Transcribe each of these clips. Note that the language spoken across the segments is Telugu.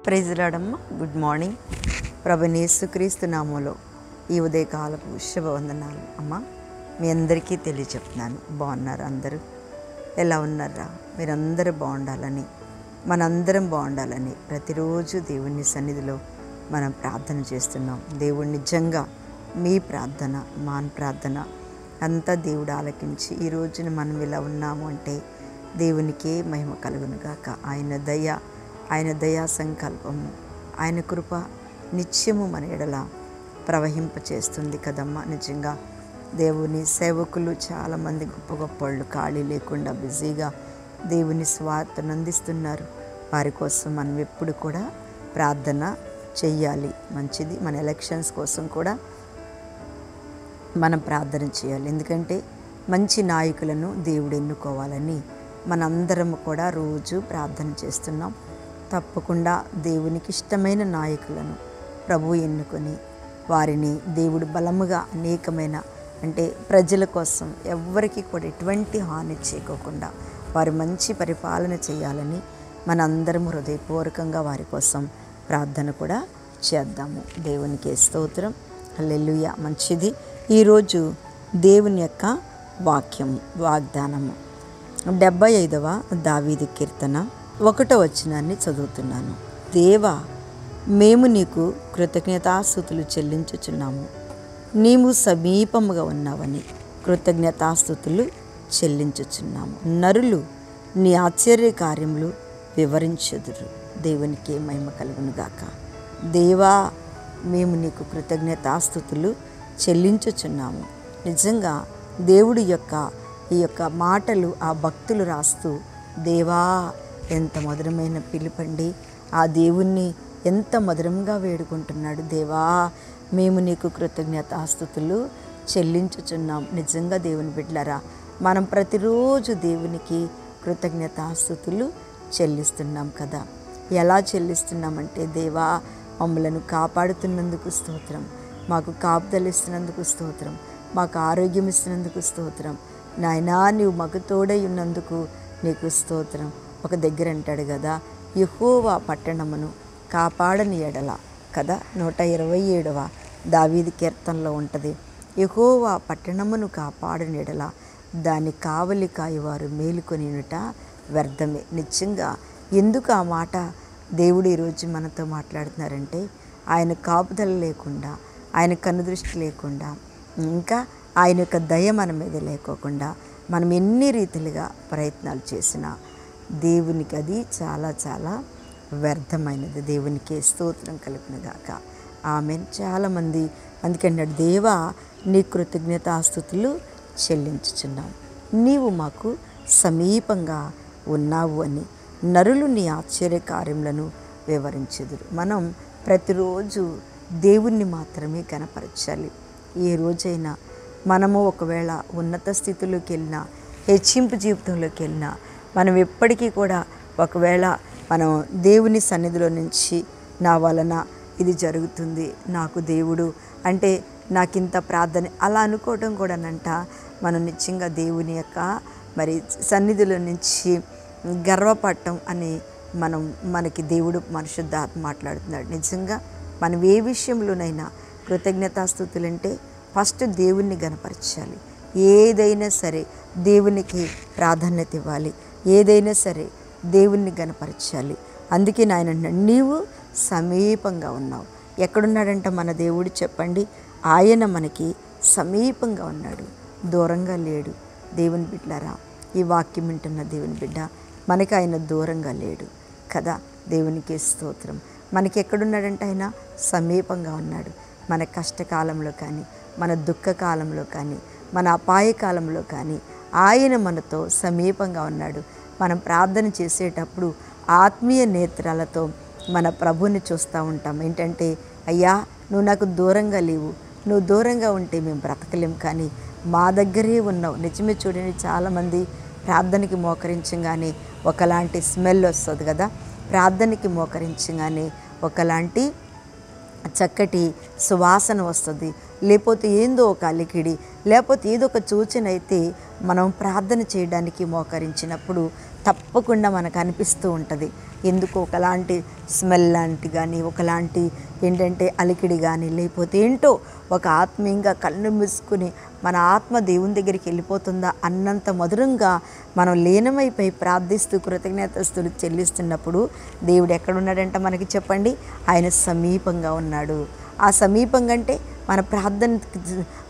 ప్రైజ్ లాడమ్మ. Good morning. ప్రభువైన యేసుక్రీస్తు నామములో ఈ ఉదయకాలపు శుభవందనాలు అమ్మ. మీ అందరికీ తెలియచెప్తున్నాను. బాగున్నారు అందరూ? ఎలా ఉన్నారా? మీరందరూ బాగుండాలని, మనందరం బాగుండాలని ప్రతిరోజు దేవుని సన్నిధిలో మనం ప్రార్థన చేస్తున్నాం. దేవుడు నిజంగా మీ ప్రార్థన, మా ప్రార్థన అంతా దేవుడు ఆలకించి ఈ రోజున మనం ఇలా ఉన్నాము అంటే దేవునికే మహిమ కలుగునుగాక. ఆయన దయా సంకల్పము, ఆయన కృప నిత్యము మన ఎడల ప్రవహింపచేస్తుంది కదమ్మా. నిజంగా దేవుని సేవకులు చాలామంది గొప్ప గొప్ప వాళ్ళు ఖాళీ లేకుండా బిజీగా దేవుని స్వార్థను అందిస్తున్నారు. వారి కోసం మనం ఎప్పుడు కూడా ప్రార్థన చెయ్యాలి. మంచిది. మన ఎలక్షన్స్ కోసం కూడా మనం ప్రార్థన చేయాలి. ఎందుకంటే మంచి నాయకులను దేవుడు ఎన్నుకోవాలని మనందరము కూడా రోజు ప్రార్థన చేస్తున్నాం. తప్పకుండా దేవునికి ఇష్టమైన నాయకులను ప్రభువు ఎన్నుకొని వారిని దేవుడు బలముగా అనేకమైన అంటే ప్రజల కోసం ఎవ్వరికి కూడా ఎటువంటి హాని చేయకోకుండా వారు మంచి పరిపాలన చేయాలని మనందరము హృదయపూర్వకంగా వారి కోసం ప్రార్థన కూడా చేద్దాము. దేవునికి స్తోత్రం. హల్లెలూయా. మంచిది. ఈరోజు దేవుని యొక్క వాగ్దానము 75వ దావీదు కీర్తన 1వ వచనాన్ని చదువుతున్నాను. దేవా, మేము నీకు కృతజ్ఞతాస్తుతులు చెల్లించుచున్నాము. నీవు సమీపముగా ఉన్నావని కృతజ్ఞతాస్తుతులు చెల్లించుచున్నాము. నరులు నీ ఆశ్చర్య కార్యములు వివరించుదురు. దేవునికి మహిమ కలుగునుగాక. దేవా, మేము నీకు కృతజ్ఞతాస్తుతులు చెల్లించుచున్నాము. నిజంగా దేవుడి ఈ యొక్క మాటలు ఆ భక్తులు రాస్తూ, దేవా ఎంత మధురమైన పిలుపండి, ఆ దేవుణ్ణి ఎంత మధురంగా వేడుకుంటున్నాడు. దేవా, మేము నీకు కృతజ్ఞతాస్తుతులు చెల్లించుచున్నాం. నిజంగా దేవుని బిడ్డలారా, మనం ప్రతిరోజు దేవునికి కృతజ్ఞతాస్తుతులు చెల్లిస్తున్నాం కదా. ఎలా చెల్లిస్తున్నామంటే, దేవా మమ్మలను కాపాడుతున్నందుకు స్తోత్రం, మాకు కాపుదలు ఇస్తున్నందుకు స్తోత్రం, మాకు ఆరోగ్యం ఇస్తున్నందుకు స్తోత్రం, నాయనా నీవు మాకు తోడై ఉన్నందుకు నీకు స్తోత్రం. ఒక దగ్గర అంటాడు కదా, యెహోవా పట్టణమును కాపాడని ఎడల కదా. 127వ దావీదు కీర్తనలో ఉంటుంది, యెహోవా పట్టణమును కాపాడని ఎడల దాని కావలి కాయవారు మేలుకొనినుట వ్యర్థమే. నిజంగా ఎందుకు ఆ మాట దేవుడు ఈరోజు మనతో మాట్లాడుతున్నారంటే, ఆయన కాపుదల లేకుండా, ఆయన కనుదృష్టి లేకుండా, ఇంకా ఆయన యొక్క దయ మన మీద లేకోకుండా మనం ఎన్ని రీతిలుగా ప్రయత్నాలు చేసినా దేవునికి అది చాలా చాలా వ్యర్థమైనది. దేవునికి స్తోత్రం కలుగునుగాక. ఆమెన్. చాలామంది అందుకన్నాడు, దేవా నీ కృతజ్ఞతాస్తుతులు చెల్లించుచున్నాం, నీవు మాకు సమీపంగా ఉన్నావు అని నరులు నీ ఆశ్చర్య కార్యములను వివరించెదరు. మనం ప్రతిరోజు దేవుణ్ణి మాత్రమే కనపరచాలి. ఏ రోజైనా మనము ఒకవేళ ఉన్నత స్థితిలోకి వెళ్ళినా, హెచ్చింపు జీవితంలోకి వెళ్ళినా, మనం ఎప్పటికీ కూడా ఒకవేళ మనం దేవుని సన్నిధిలో నుంచి నా వలన ఇది జరుగుతుంది, నాకు దేవుడు అంటే నాకింత ప్రార్థన అలా అనుకోవడం కూడానంట మనం నిజంగా దేవుని యొక్క మరి సన్నిధిలో నుంచి గర్వపడటం అని మనకి దేవుడు పరిశుద్ధాత్మ మాట్లాడుతున్నాడు. నిజంగా మనం ఏ విషయంలోనైనా కృతజ్ఞతాస్తుతులంటే ఫస్ట్ దేవుణ్ణి గనపరచాలి. ఏదైనా సరే దేవునికి ప్రాధాన్యత ఇవ్వాలి, ఏదైనా సరే దేవుణ్ణి గనపరచాలి. అందుకే నాయన నీవు సమీపంగా ఉన్నావు. ఎక్కడున్నాడంట మన దేవుడు చెప్పండి? ఆయన మనకి సమీపంగా ఉన్నాడు, దూరంగా లేడు. దేవుని బిడ్డలారా, ఈ వాక్యం వింటున్న దేవుని బిడ్డ, మనకి ఆయన దూరంగా లేడు కదా. దేవునికి స్తోత్రం. మనకి ఎక్కడున్నాడంటే ఆయన సమీపంగా ఉన్నాడు. మన కష్టకాలంలో కానీ, మన దుఃఖకాలంలో కానీ, మన అపాయకాలంలో కానీ ఆయన మనతో సమీపంగా ఉన్నాడు. మనం ప్రార్థన చేసేటప్పుడు ఆత్మీయ నేత్రాలతో మన ప్రభువుని చూస్తూ ఉంటాం. ఏంటంటే, అయ్యా నువ్వు నాకు దూరంగా లేవు, నువ్వు దూరంగా ఉంటే మేము బ్రతకలేం, కానీ మా దగ్గరే ఉన్నావు. నిజమే. చూడండి, చాలామంది ప్రార్థనకి మోకరించగానే ఒకలాంటి స్మెల్ వస్తుంది కదా. ప్రార్థనకి మోకరించగానే ఒకలాంటి చక్కటి సువాసన వస్తుంది, లేకపోతే ఏందో ఒక అలికిడి, లేకపోతే ఏదో ఒక సూచన అయితే మనం ప్రార్థన చేయడానికి మోకరించినప్పుడు తప్పకుండా మనకు అనిపిస్తూ ఉంటుంది. ఎందుకో ఒకలాంటి స్మెల్ లాంటి కానీ, ఒకలాంటి ఏంటంటే అలికిడి కానీ, లేకపోతే ఏంటో ఒక ఆత్మీయంగా కళ్ళు మూసుకుని మన ఆత్మ దేవుని దగ్గరికి వెళ్ళిపోతుందా అన్నంత మధురంగా మనం లీనమైపోయి ప్రార్థిస్తూ కృతజ్ఞతాస్తుతులు చెల్లిస్తున్నప్పుడు దేవుడు ఎక్కడున్నాడంట మనకి చెప్పండి? ఆయన సమీపంగా ఉన్నాడు. ఆ సమీపంగా అంటే మన ప్రార్థన,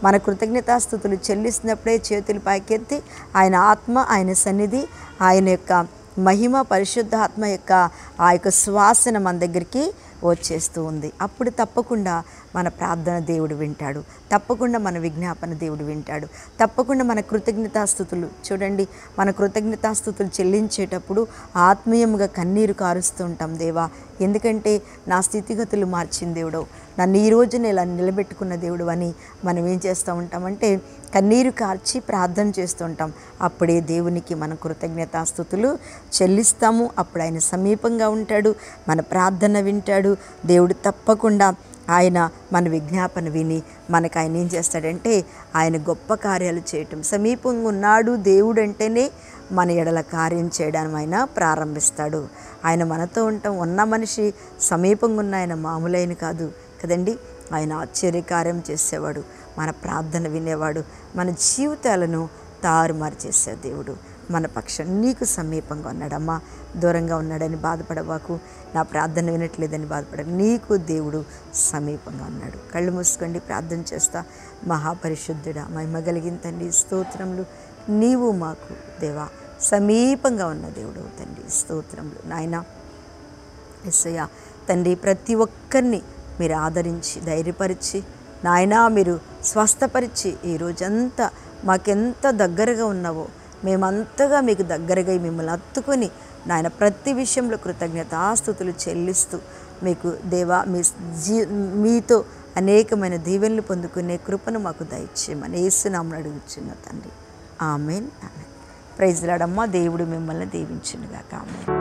మన కృతజ్ఞతాస్తుతులు చెల్లిస్తున్నప్పుడే చేతులు పైకెత్తి ఆయన ఆత్మ, ఆయన సన్నిధి, ఆయన యొక్క మహిమ, పరిశుద్ధాత్మ యొక్క ఆ యొక్క శ్వాసన మన దగ్గరికి వచ్చేస్తూ ఉంది. అప్పుడు తప్పకుండా మన ప్రార్థన దేవుడు వింటాడు, తప్పకుండా మన విజ్ఞాపన దేవుడు వింటాడు, తప్పకుండా మన కృతజ్ఞతాస్తుతులు చూడండి, మన కృతజ్ఞతాస్తుతులు చెల్లించేటప్పుడు ఆత్మీయంగా కన్నీరు కారుస్తూ ఉంటాం. దేవా, ఎందుకంటే నా స్థితిగతులు మార్చిన దేవుడు, నన్ను ఈ రోజున ఇలా నిలబెట్టుకున్న దేవుడు అని మనం ఏం చేస్తూ ఉంటామంటే కన్నీరు కార్చి ప్రార్థన చేస్తూ ఉంటాం. అప్పుడే దేవునికి మన కృతజ్ఞతాస్తుతులు చెల్లిస్తాము. అప్పుడు ఆయన సమీపంగా ఉంటాడు, మన ప్రార్థన వింటాడు. దేవుడు తప్పకుండా ఆయన మన విజ్ఞాపన విని మనకు ఆయన ఏం చేస్తాడంటే ఆయన గొప్ప కార్యాలు చేయటం. సమీపంగా ఉన్నాడు దేవుడు అంటేనే మన ఎడల కార్యం చేయడానికి ఆయన ప్రారంభిస్తాడు. ఆయన మనతో ఉంటాం. ఉన్న మనిషి సమీపంగా ఉన్న ఆయన మామూలైన కాదు కదండి. ఆయన ఆశ్చర్యకార్యం చేసేవాడు, మన ప్రార్థన వినేవాడు, మన జీవితాలను తారుమారు చేసే దేవుడు మన పక్షం. నీకు సమీపంగా ఉన్నాడమ్మా, దూరంగా ఉన్నాడని బాధపడవాకు, నా ప్రార్థన వినట్లేదని బాధపడకు. నీకు దేవుడు సమీపంగా ఉన్నాడు. కళ్ళు మూసుకోండి, ప్రార్థన చేస్తా. మహాపరిశుద్ధుడా, మహిమ కలిగిన తండ్రి, స్తోత్రములు. నీవు మాకు దేవా సమీపంగా ఉన్న దేవుడు తండ్రి, స్తోత్రములు. నాయన యేసయ్యా తండ్రి, ప్రతి ఒక్కరిని మీరు ఆదరించి ధైర్యపరిచి నాయనా మీరు స్వస్థపరిచి ఈరోజంతా మాకెంత దగ్గరగా ఉన్నావో మేమంతగా మీకు దగ్గరగా మిమ్మల్ని హత్తుకొని నాయన ప్రతి విషయంలో కృతజ్ఞతాస్తుతులు చెల్లిస్తూ మీకు దేవా మీతో అనేకమైన దీవెనలు పొందుకునే కృపను మాకు దయచేయమని యేసు నామమున అడుగుచున్న తండ్రి, ఆమేన్, ఆమేన్. ప్రైజ్ లార్డ్ అమ్మా. దేవుడు మిమ్మల్ని దీవించునుగాక. ఆమేన్.